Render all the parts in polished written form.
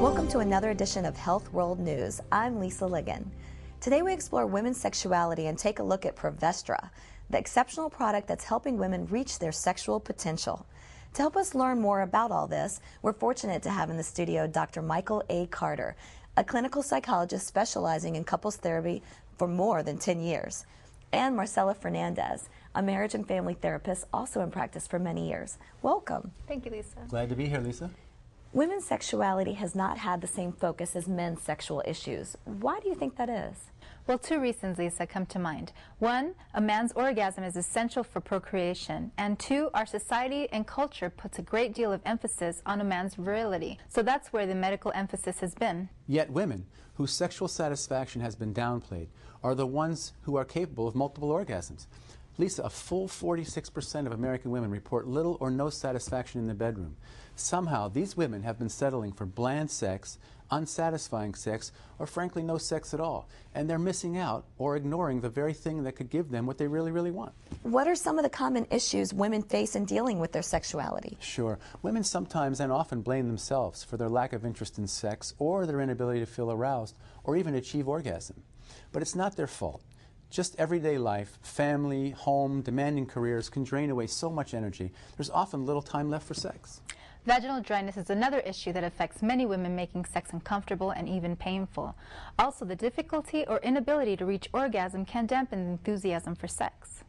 Welcome to another edition of Health World News. I'm Lisa Ligon. Today we explore women's sexuality and take a look at Provestra, the exceptional product that's helping women reach their sexual potential. To help us learn more about all this, we're fortunate to have in the studio Dr. Michael A. Carter, a clinical psychologist specializing in couples therapy for more than 10 years, and Marcela Fernandez, a marriage and family therapist also in practice for many years. Welcome. Thank you, Lisa. Glad to be here, Lisa. Women's sexuality has not had the same focus as men's sexual issues. Why do you think that is? Well, two reasons, Lisa, come to mind. One, a man's orgasm is essential for procreation. And two, our society and culture puts a great deal of emphasis on a man's virility. So that's where the medical emphasis has been. Yet women, whose sexual satisfaction has been downplayed, are the ones who are capable of multiple orgasms. Lisa, a full 46% of American women report little or no satisfaction in the bedroom. Somehow, these women have been settling for bland sex, unsatisfying sex, or frankly, no sex at all. And they're missing out or ignoring the very thing that could give them what they really, really want. What are some of the common issues women face in dealing with their sexuality? Sure. Women sometimes and often blame themselves for their lack of interest in sex or their inability to feel aroused or even achieve orgasm. But it's not their fault. Just everyday life, family, home, demanding careers can drain away so much energy. There's often little time left for sex. Vaginal dryness is another issue that affects many women, making sex uncomfortable and even painful. Also, the difficulty or inability to reach orgasm can dampen the enthusiasm for sex.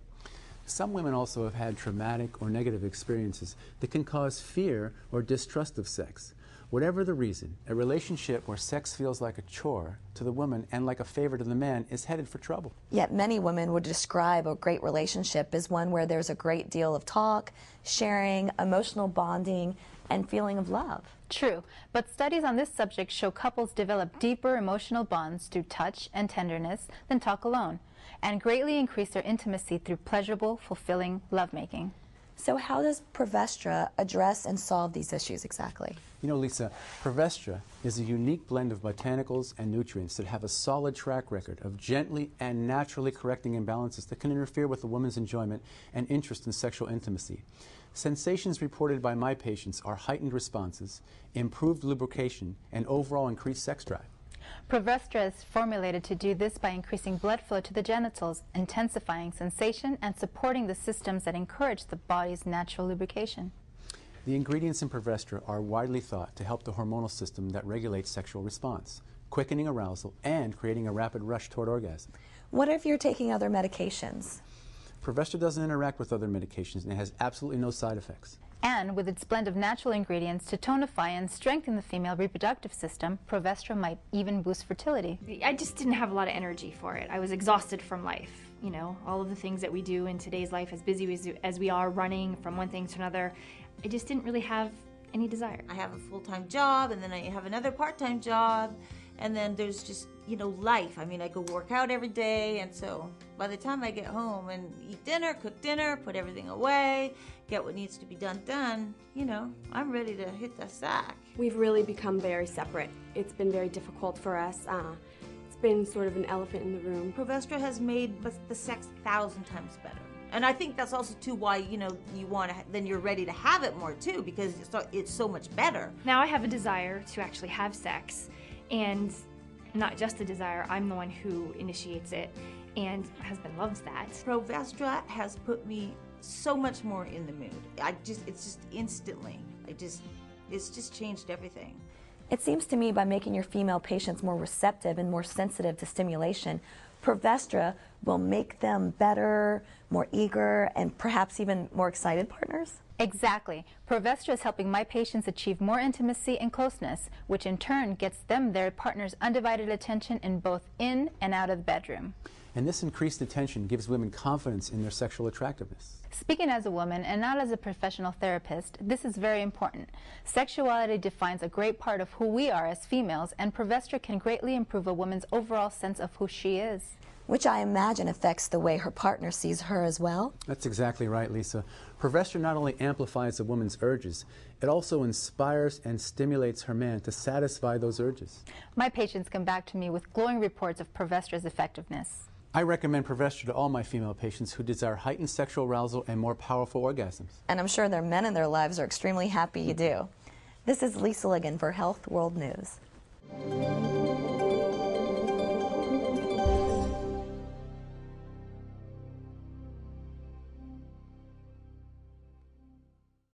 Some women also have had traumatic or negative experiences that can cause fear or distrust of sex. Whatever the reason, a relationship where sex feels like a chore to the woman and like a favor to the man is headed for trouble. Yet many women would describe a great relationship as one where there's a great deal of talk, sharing, emotional bonding, and feeling of love. True, but studies on this subject show couples develop deeper emotional bonds through touch and tenderness than talk alone, and greatly increase their intimacy through pleasurable, fulfilling lovemaking. So how does Provestra address and solve these issues exactly? You know, Lisa, Provestra is a unique blend of botanicals and nutrients that have a solid track record of gently and naturally correcting imbalances that can interfere with a woman's enjoyment and interest in sexual intimacy. Sensations reported by my patients are heightened responses, improved lubrication, and overall increased sex drive. Provestra is formulated to do this by increasing blood flow to the genitals, intensifying sensation, and supporting the systems that encourage the body's natural lubrication. The ingredients in Provestra are widely thought to help the hormonal system that regulates sexual response, quickening arousal and creating a rapid rush toward orgasm. What if you're taking other medications? Provestra doesn't interact with other medications and it has absolutely no side effects. And with its blend of natural ingredients to tonify and strengthen the female reproductive system, Provestra might even boost fertility. I just didn't have a lot of energy for it. I was exhausted from life. You know, all of the things that we do in today's life, as busy as we are running from one thing to another, I just didn't really have any desire. I have a full-time job, and then I have another part-time job, and then there's just, you know, life. I mean, I go work out every day, and so by the time I get home and eat dinner, cook dinner, put everything away, get what needs to be done, you know, I'm ready to hit the sack. We've really become very separate. It's been very difficult for us. It's been sort of an elephant in the room. Provestra has made the sex 1,000 times better. And I think that's also too why, you know, you want to, then you're ready to have it more too, because it's so much better. Now I have a desire to actually have sex, and not just a desire, I'm the one who initiates it, and my husband loves that. Provestra has put me so much more in the mood. It's just instantly, it's just changed everything. It seems to me by making your female patients more receptive and more sensitive to stimulation, Provestra will make them better, more eager, and perhaps even more excited partners? Exactly. Provestra is helping my patients achieve more intimacy and closeness, which in turn gets them their partner's undivided attention in both in and out of the bedroom. And this increased attention gives women confidence in their sexual attractiveness. Speaking as a woman and not as a professional therapist, this is very important. Sexuality defines a great part of who we are as females, and Provestra can greatly improve a woman's overall sense of who she is. Which I imagine affects the way her partner sees her as well. That's exactly right, Lisa. Provestra not only amplifies a woman's urges, it also inspires and stimulates her man to satisfy those urges. My patients come back to me with glowing reports of Provestra's effectiveness. I recommend Provestra to all my female patients who desire heightened sexual arousal and more powerful orgasms. And I'm sure their men in their lives are extremely happy you do. This is Lisa Ligon for Health World News.